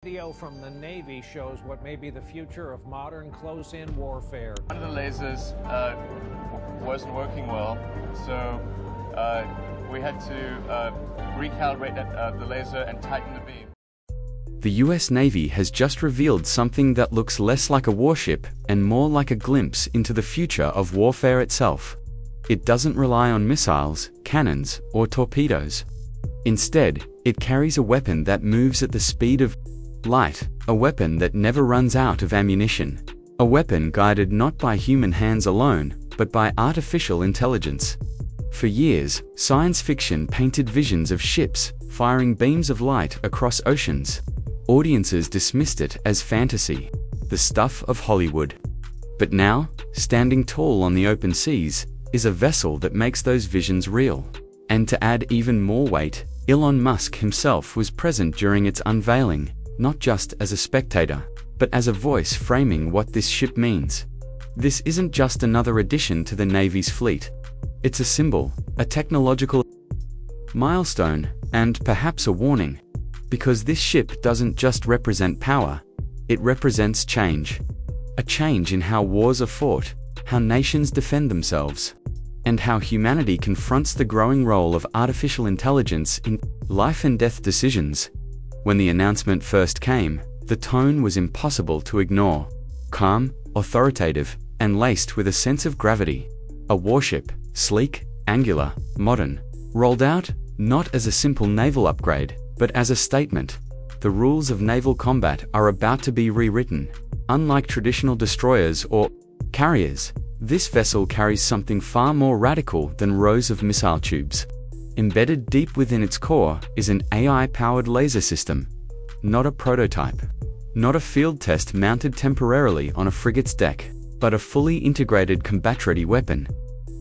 Video from the Navy shows what may be the future of modern close-in warfare. One of the lasers wasn't working well, so we had to recalibrate the laser and tighten the beam. The US Navy has just revealed something that looks less like a warship and more like a glimpse into the future of warfare itself. It doesn't rely on missiles, cannons, or torpedoes. Instead, it carries a weapon that moves at the speed of light, a weapon that never runs out of ammunition, a weapon guided not by human hands alone, but by artificial intelligence. For years, science fiction painted visions of ships firing beams of light across oceans. Audiences dismissed it as fantasy, the stuff of Hollywood. But now, standing tall on the open seas, is a vessel that makes those visions real. And to add even more weight, Elon Musk himself was present during its unveiling, not just as a spectator, but as a voice framing what this ship means. This isn't just another addition to the Navy's fleet. It's a symbol, a technological milestone, and perhaps a warning. Because this ship doesn't just represent power, it represents change. A change in how wars are fought, how nations defend themselves, and how humanity confronts the growing role of artificial intelligence in life and death decisions. When the announcement first came, the tone was impossible to ignore. Calm, authoritative, and laced with a sense of gravity. A warship, sleek, angular, modern, rolled out, not as a simple naval upgrade, but as a statement. The rules of naval combat are about to be rewritten. Unlike traditional destroyers or carriers, this vessel carries something far more radical than rows of missile tubes. Embedded deep within its core is an AI-powered laser system. Not a prototype. Not a field test mounted temporarily on a frigate's deck, but a fully integrated combat-ready weapon.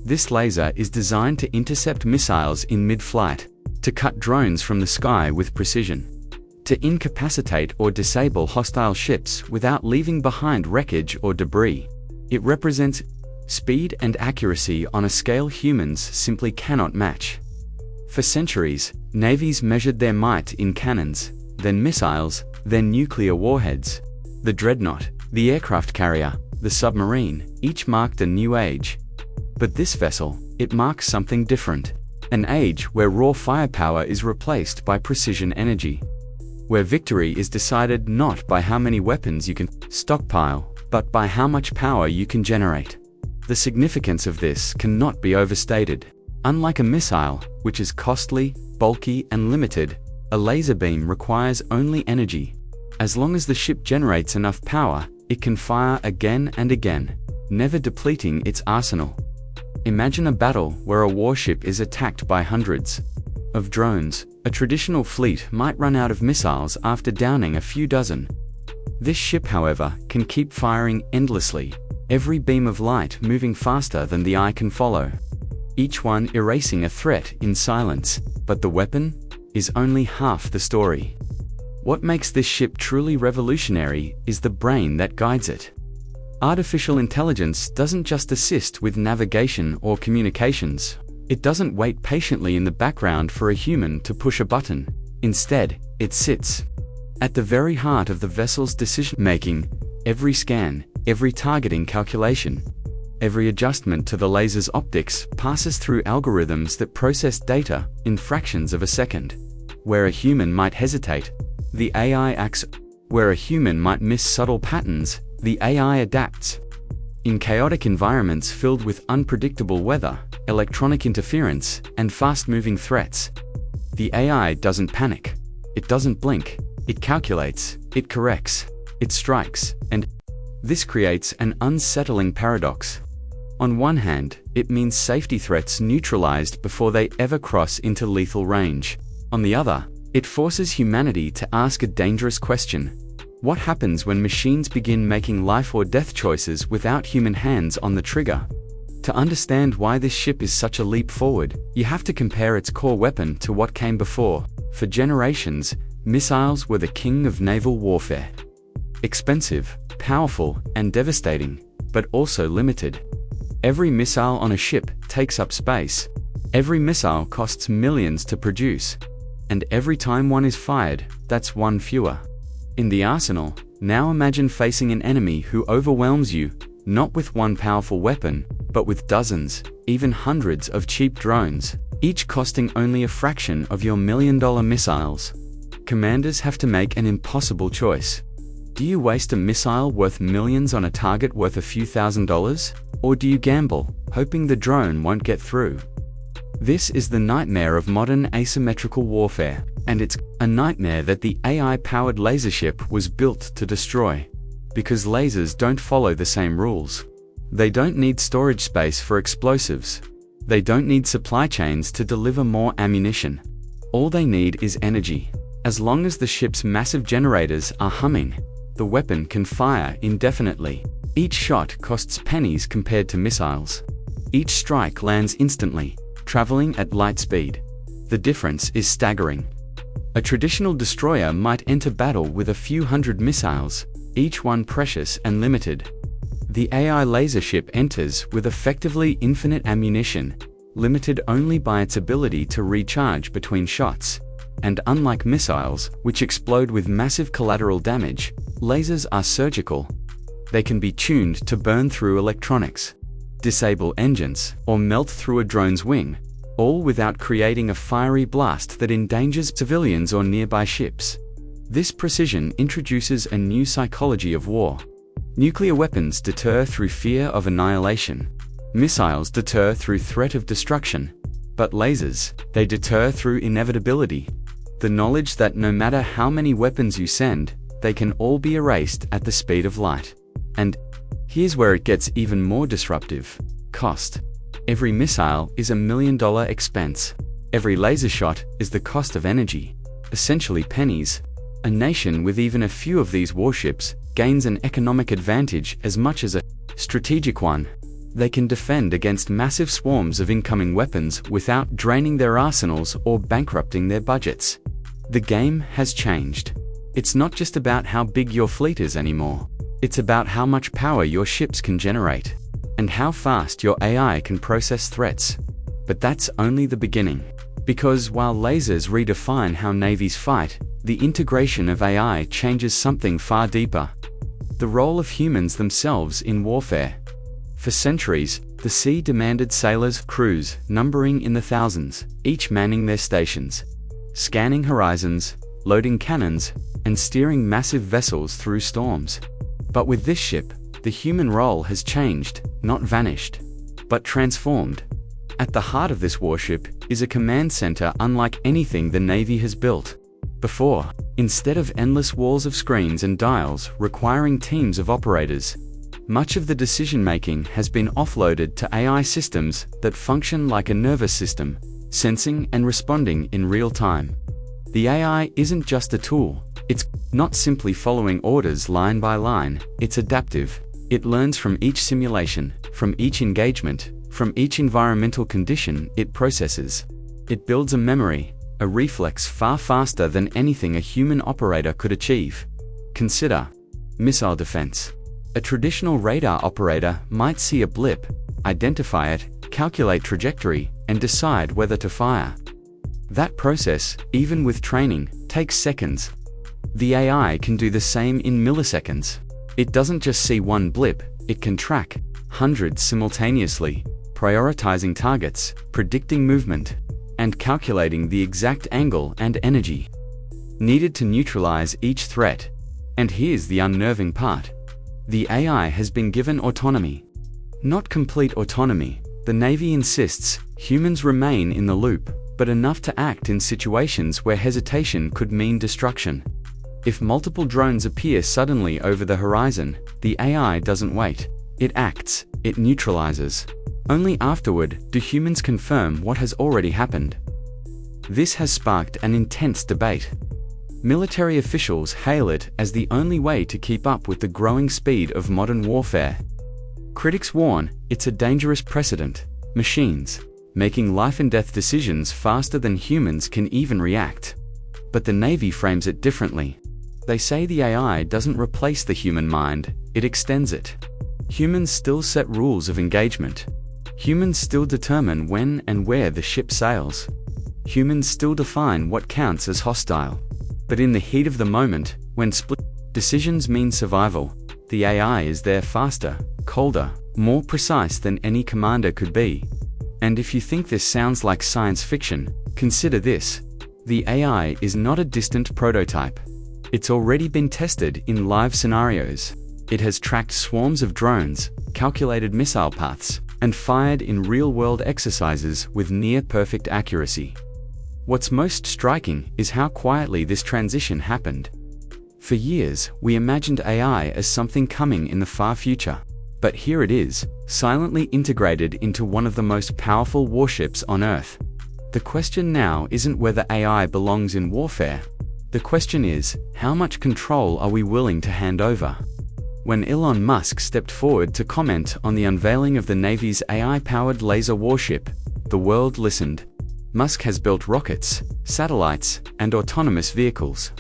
This laser is designed to intercept missiles in mid-flight, to cut drones from the sky with precision, to incapacitate or disable hostile ships without leaving behind wreckage or debris. It represents speed and accuracy on a scale humans simply cannot match. For centuries, navies measured their might in cannons, then missiles, then nuclear warheads. The dreadnought, the aircraft carrier, the submarine, each marked a new age. But this vessel, it marks something different. An age where raw firepower is replaced by precision energy. Where victory is decided not by how many weapons you can stockpile, but by how much power you can generate. The significance of this cannot be overstated. Unlike a missile, which is costly, bulky, and limited, a laser beam requires only energy. As long as the ship generates enough power, it can fire again and again, never depleting its arsenal. Imagine a battle where a warship is attacked by hundreds of drones. A traditional fleet might run out of missiles after downing a few dozen. This ship, however, can keep firing endlessly, every beam of light moving faster than the eye can follow. Each one erasing a threat in silence, but the weapon is only half the story. What makes this ship truly revolutionary is the brain that guides it. Artificial intelligence doesn't just assist with navigation or communications. It doesn't wait patiently in the background for a human to push a button. Instead, it sits at the very heart of the vessel's decision-making. Every scan, every targeting calculation, every adjustment to the laser's optics passes through algorithms that process data in fractions of a second. Where a human might hesitate, the AI acts. Where a human might miss subtle patterns, the AI adapts. In chaotic environments filled with unpredictable weather, electronic interference, and fast-moving threats, the AI doesn't panic. It doesn't blink. It calculates, it corrects, it strikes, and this creates an unsettling paradox. On one hand, it means safety threats neutralized before they ever cross into lethal range. On the other, it forces humanity to ask a dangerous question. What happens when machines begin making life or death choices without human hands on the trigger? To understand why this ship is such a leap forward, you have to compare its core weapon to what came before. For generations, missiles were the king of naval warfare. Expensive, powerful, and devastating, but also limited. Every missile on a ship takes up space. Every missile costs millions to produce. And every time one is fired, that's one fewer. In the arsenal, now imagine facing an enemy who overwhelms you, not with one powerful weapon, but with dozens, even hundreds of cheap drones, each costing only a fraction of your million-dollar missiles. Commanders have to make an impossible choice. Do you waste a missile worth millions on a target worth a few $1,000s? Or do you gamble, hoping the drone won't get through? This is the nightmare of modern asymmetrical warfare, and it's a nightmare that the AI-powered laser ship was built to destroy. Because lasers don't follow the same rules. They don't need storage space for explosives. They don't need supply chains to deliver more ammunition. All they need is energy. As long as the ship's massive generators are humming, the weapon can fire indefinitely. Each shot costs pennies compared to missiles. Each strike lands instantly, traveling at light speed. The difference is staggering. A traditional destroyer might enter battle with a few hundred missiles, each one precious and limited. The AI laser ship enters with effectively infinite ammunition, limited only by its ability to recharge between shots. And unlike missiles, which explode with massive collateral damage, lasers are surgical. They can be tuned to burn through electronics, disable engines, or melt through a drone's wing, all without creating a fiery blast that endangers civilians or nearby ships. This precision introduces a new psychology of war. Nuclear weapons deter through fear of annihilation. Missiles deter through threat of destruction. But lasers, they deter through inevitability. The knowledge that no matter how many weapons you send, they can all be erased at the speed of light. And here's where it gets even more disruptive. Cost. Every missile is $1 million expense. Every laser shot is the cost of energy, essentially pennies. A nation with even a few of these warships gains an economic advantage as much as a strategic one. They can defend against massive swarms of incoming weapons without draining their arsenals or bankrupting their budgets. The game has changed. It's not just about how big your fleet is anymore. It's about how much power your ships can generate, and how fast your AI can process threats. But that's only the beginning. Because while lasers redefine how navies fight, the integration of AI changes something far deeper. The role of humans themselves in warfare. For centuries, the sea demanded sailors, crews, numbering in the thousands, each manning their stations, scanning horizons, loading cannons, and steering massive vessels through storms. But with this ship, the human role has changed, not vanished, but transformed. At the heart of this warship is a command center unlike anything the Navy has built before. Instead of endless walls of screens and dials requiring teams of operators, much of the decision-making has been offloaded to AI systems that function like a nervous system, sensing and responding in real time. The AI isn't just a tool. It's not simply following orders line by line. It's adaptive. It learns from each simulation, from each engagement, from each environmental condition it processes. It builds a memory, a reflex far faster than anything a human operator could achieve. Consider missile defense. A traditional radar operator might see a blip, identify it, calculate trajectory, and decide whether to fire. That process, even with training, takes seconds. The AI can do the same in milliseconds. It doesn't just see one blip, it can track hundreds simultaneously, prioritizing targets, predicting movement, and calculating the exact angle and energy needed to neutralize each threat. And here's the unnerving part. The AI has been given autonomy. Not complete autonomy. The Navy insists humans remain in the loop, but enough to act in situations where hesitation could mean destruction. If multiple drones appear suddenly over the horizon, the AI doesn't wait. It acts, it neutralizes. Only afterward do humans confirm what has already happened. This has sparked an intense debate. Military officials hail it as the only way to keep up with the growing speed of modern warfare. Critics warn it's a dangerous precedent. Machines making life and death decisions faster than humans can even react. But the Navy frames it differently. They say the AI doesn't replace the human mind, it extends it. Humans still set rules of engagement. Humans still determine when and where the ship sails. Humans still define what counts as hostile. But in the heat of the moment, when split Decisions mean survival. The AI is there faster, colder, more precise than any commander could be. And if you think this sounds like science fiction, consider this. The AI is not a distant prototype. It's already been tested in live scenarios. It has tracked swarms of drones, calculated missile paths, and fired in real-world exercises with near-perfect accuracy. What's most striking is how quietly this transition happened. For years, we imagined AI as something coming in the far future. But here it is, silently integrated into one of the most powerful warships on Earth. The question now isn't whether AI belongs in warfare. The question is, how much control are we willing to hand over? When Elon Musk stepped forward to comment on the unveiling of the Navy's AI-powered laser warship, the world listened. Musk has built rockets, satellites, and autonomous vehicles.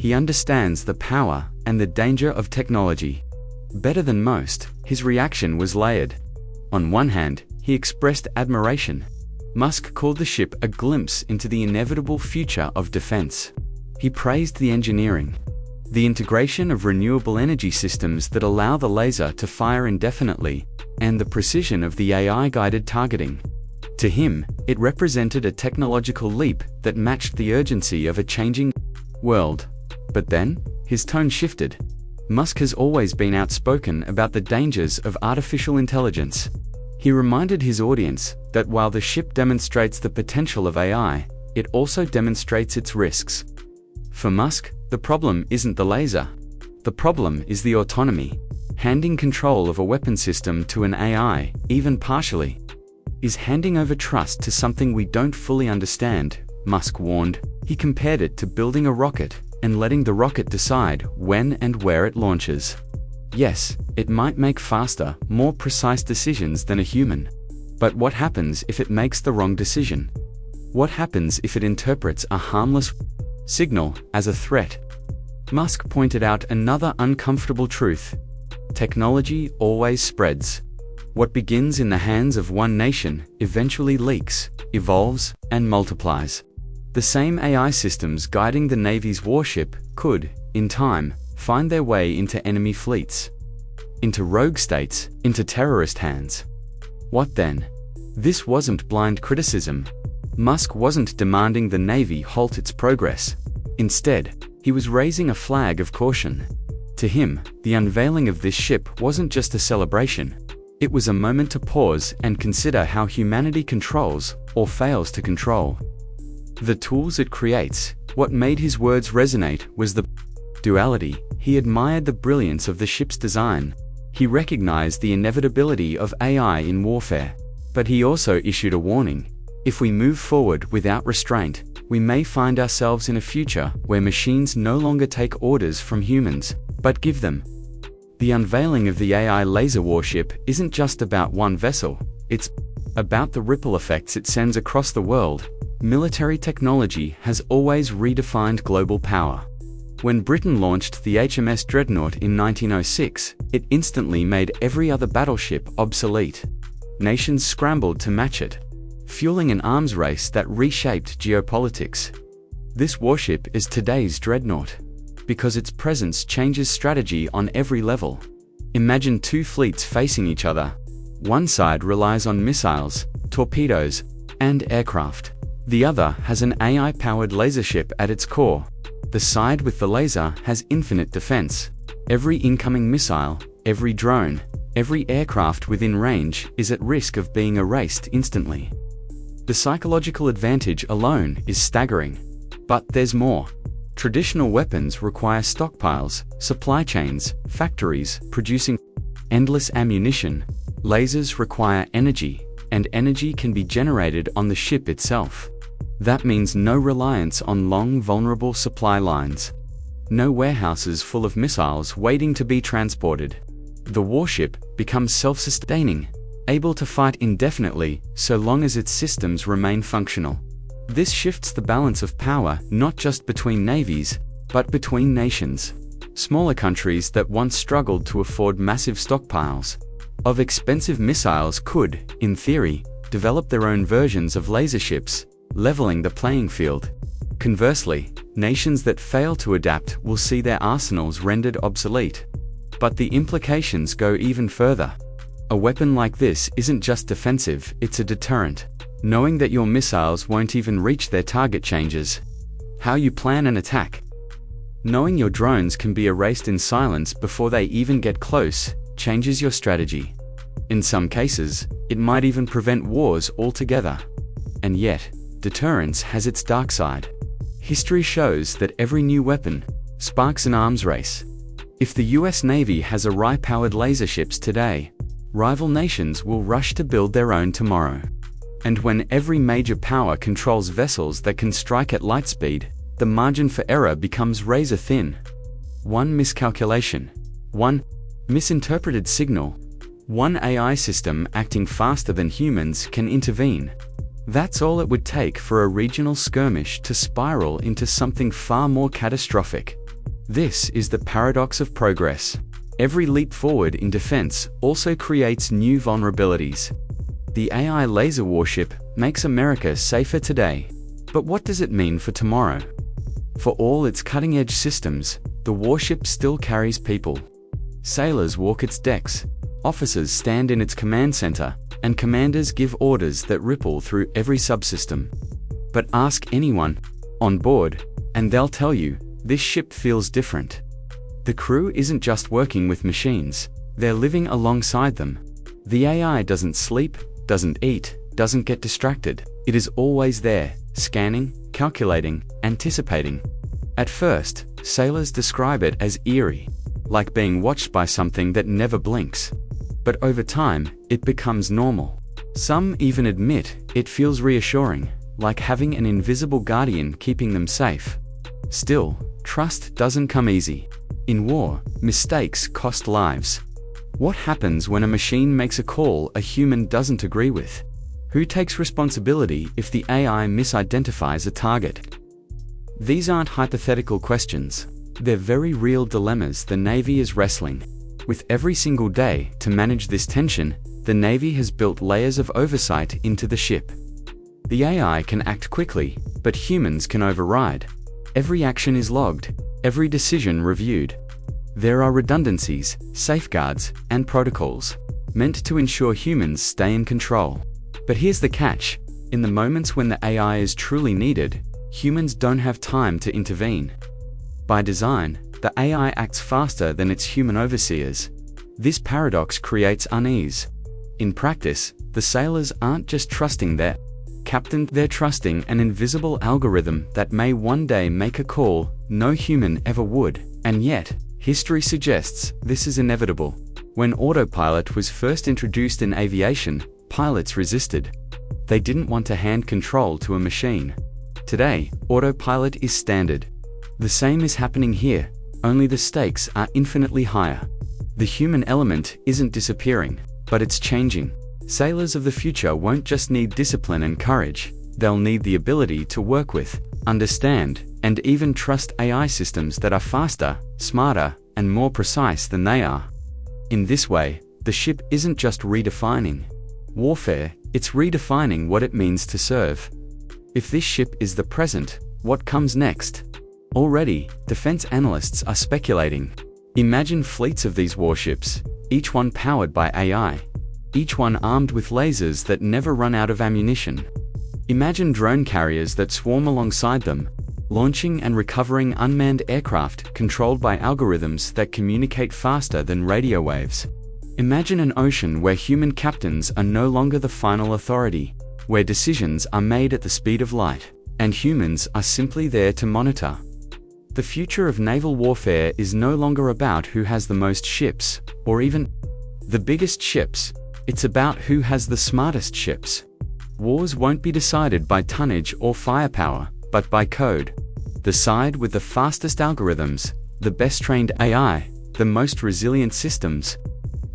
He understands the power and the danger of technology. Better than most, his reaction was layered. On one hand, he expressed admiration. Musk called the ship a glimpse into the inevitable future of defense. He praised the engineering, the integration of renewable energy systems that allow the laser to fire indefinitely, and the precision of the AI-guided targeting. To him, it represented a technological leap that matched the urgency of a changing world. But then, his tone shifted. Musk has always been outspoken about the dangers of artificial intelligence. He reminded his audience that while the ship demonstrates the potential of AI, it also demonstrates its risks. For Musk, the problem isn't the laser. The problem is the autonomy. Handing control of a weapon system to an AI, even partially, is handing over trust to something we don't fully understand, Musk warned. He compared it to building a rocket and letting the rocket decide when and where it launches. Yes, it might make faster, more precise decisions than a human. But what happens if it makes the wrong decision? What happens if it interprets a harmless signal as a threat? Musk pointed out another uncomfortable truth. Technology always spreads. What begins in the hands of one nation eventually leaks, evolves, and multiplies. The same AI systems guiding the Navy's warship could, in time, find their way into enemy fleets, into rogue states, into terrorist hands. What then? This wasn't blind criticism. Musk wasn't demanding the Navy halt its progress. Instead, he was raising a flag of caution. To him, the unveiling of this ship wasn't just a celebration. It was a moment to pause and consider how humanity controls, or fails to control, the tools it creates. What made his words resonate was the duality. He admired the brilliance of the ship's design. He recognized the inevitability of AI in warfare. But he also issued a warning. If we move forward without restraint, we may find ourselves in a future where machines no longer take orders from humans, but give them. The unveiling of the AI laser warship isn't just about one vessel, it's about the ripple effects it sends across the world. Military technology has always redefined global power. When Britain launched the HMS Dreadnought in 1906, it instantly made every other battleship obsolete. Nations scrambled to match it, fueling an arms race that reshaped geopolitics. This warship is today's dreadnought, because its presence changes strategy on every level. Imagine two fleets facing each other. One side relies on missiles, torpedoes, and aircraft. The other has an AI-powered laser ship at its core. The side with the laser has infinite defense. Every incoming missile, every drone, every aircraft within range is at risk of being erased instantly. The psychological advantage alone is staggering. But there's more. Traditional weapons require stockpiles, supply chains, factories producing endless ammunition. Lasers require energy, and energy can be generated on the ship itself. That means no reliance on long, vulnerable supply lines. No warehouses full of missiles waiting to be transported. The warship becomes self-sustaining, able to fight indefinitely so long as its systems remain functional. This shifts the balance of power not just between navies, but between nations. Smaller countries that once struggled to afford massive stockpiles of expensive missiles could, in theory, develop their own versions of laser ships, leveling the playing field. Conversely, nations that fail to adapt will see their arsenals rendered obsolete. But the implications go even further. A weapon like this isn't just defensive, it's a deterrent. Knowing that your missiles won't even reach their target changes how you plan an attack. Knowing your drones can be erased in silence before they even get close changes your strategy. In some cases, it might even prevent wars altogether. And yet, deterrence has its dark side. History shows that every new weapon sparks an arms race. If the US Navy has AI-powered laser ships today, rival nations will rush to build their own tomorrow. And when every major power controls vessels that can strike at light speed, the margin for error becomes razor thin. One miscalculation, one misinterpreted signal, one AI system acting faster than humans can intervene. That's all it would take for a regional skirmish to spiral into something far more catastrophic. This is the paradox of progress. Every leap forward in defense also creates new vulnerabilities. The AI laser warship makes America safer today. But what does it mean for tomorrow? For all its cutting-edge systems, the warship still carries people. Sailors walk its decks, officers stand in its command center, and commanders give orders that ripple through every subsystem. But ask anyone on board, and they'll tell you, this ship feels different. The crew isn't just working with machines, they're living alongside them. The AI doesn't sleep, doesn't eat, doesn't get distracted. It is always there, scanning, calculating, anticipating. At first, sailors describe it as eerie, like being watched by something that never blinks. But over time, it becomes normal. Some even admit it feels reassuring, like having an invisible guardian keeping them safe. Still, trust doesn't come easy. In war, mistakes cost lives. What happens when a machine makes a call a human doesn't agree with? Who takes responsibility if the AI misidentifies a target? These aren't hypothetical questions. They're very real dilemmas the Navy is wrestling. With every single day to manage this tension, the Navy has built layers of oversight into the ship. The AI can act quickly, but humans can override. Every action is logged, every decision reviewed. There are redundancies, safeguards, and protocols meant to ensure humans stay in control. But here's the catch. In the moments when the AI is truly needed, humans don't have time to intervene. By design, the AI acts faster than its human overseers. This paradox creates unease. In practice, the sailors aren't just trusting their captain, they're trusting an invisible algorithm that may one day make a call no human ever would. And yet, history suggests this is inevitable. When autopilot was first introduced in aviation, pilots resisted. They didn't want to hand control to a machine. Today, autopilot is standard. The same is happening here, only the stakes are infinitely higher. The human element isn't disappearing, but it's changing. Sailors of the future won't just need discipline and courage, they'll need the ability to work with, understand, and even trust AI systems that are faster, smarter, and more precise than they are. In this way, the ship isn't just redefining warfare, it's redefining what it means to serve. If this ship is the present, what comes next? Already, defense analysts are speculating. Imagine fleets of these warships, each one powered by AI, each one armed with lasers that never run out of ammunition. Imagine drone carriers that swarm alongside them, launching and recovering unmanned aircraft controlled by algorithms that communicate faster than radio waves. Imagine an ocean where human captains are no longer the final authority, where decisions are made at the speed of light, and humans are simply there to monitor. The future of naval warfare is no longer about who has the most ships, or even the biggest ships. It's about who has the smartest ships. Wars won't be decided by tonnage or firepower, but by code. The side with the fastest algorithms, the best trained AI, the most resilient systems,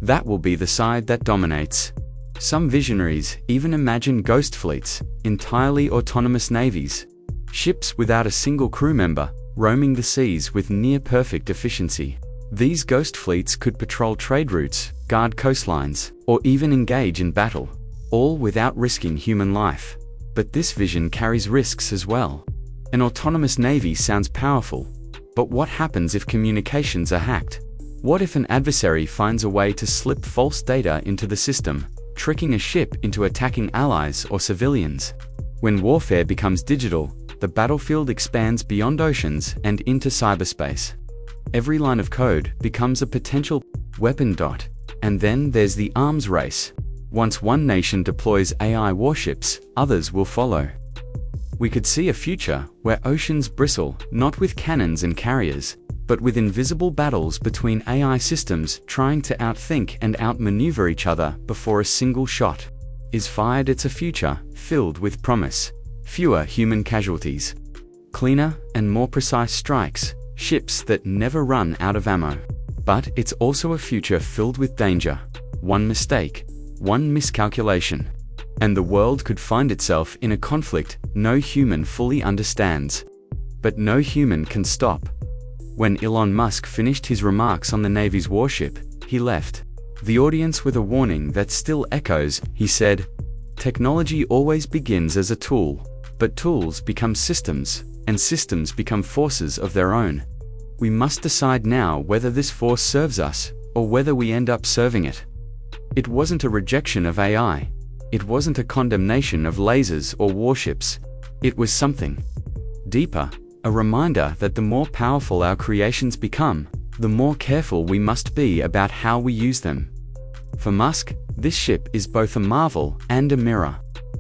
that will be the side that dominates. Some visionaries even imagine ghost fleets, entirely autonomous navies, ships without a single crew member, roaming the seas with near-perfect efficiency. These ghost fleets could patrol trade routes, guard coastlines, or even engage in battle, all without risking human life. But this vision carries risks as well. An autonomous navy sounds powerful, but what happens if communications are hacked? What if an adversary finds a way to slip false data into the system, tricking a ship into attacking allies or civilians? When warfare becomes digital, the battlefield expands beyond oceans and into cyberspace. Every line of code becomes a potential weapon. And then there's the arms race. Once one nation deploys AI warships, others will follow. We could see a future where oceans bristle not with cannons and carriers, but with invisible battles between AI systems trying to outthink and outmaneuver each other before a single shot is fired. It's a future filled with promise, fewer human casualties, cleaner and more precise strikes, ships that never run out of ammo. But it's also a future filled with danger. One mistake, one miscalculation, and the world could find itself in a conflict no human fully understands. But no human can stop. When Elon Musk finished his remarks on the Navy's warship, he left the audience with a warning that still echoes. He said, "Technology always begins as a tool, but tools become systems, and systems become forces of their own. We must decide now whether this force serves us, or whether we end up serving it." It wasn't a rejection of AI. It wasn't a condemnation of lasers or warships. It was something deeper, a reminder that the more powerful our creations become, the more careful we must be about how we use them. For Musk, this ship is both a marvel and a mirror.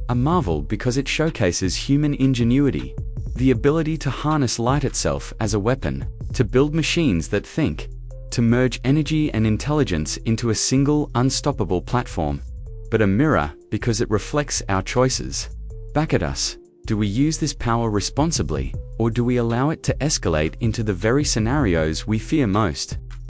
A marvel because it showcases human ingenuity, the ability to harness light itself as a weapon, to build machines that think, to merge energy and intelligence into a single, unstoppable platform. But a mirror because it reflects our choices back at us. Do we use this power responsibly, or do we allow it to escalate into the very scenarios we fear most?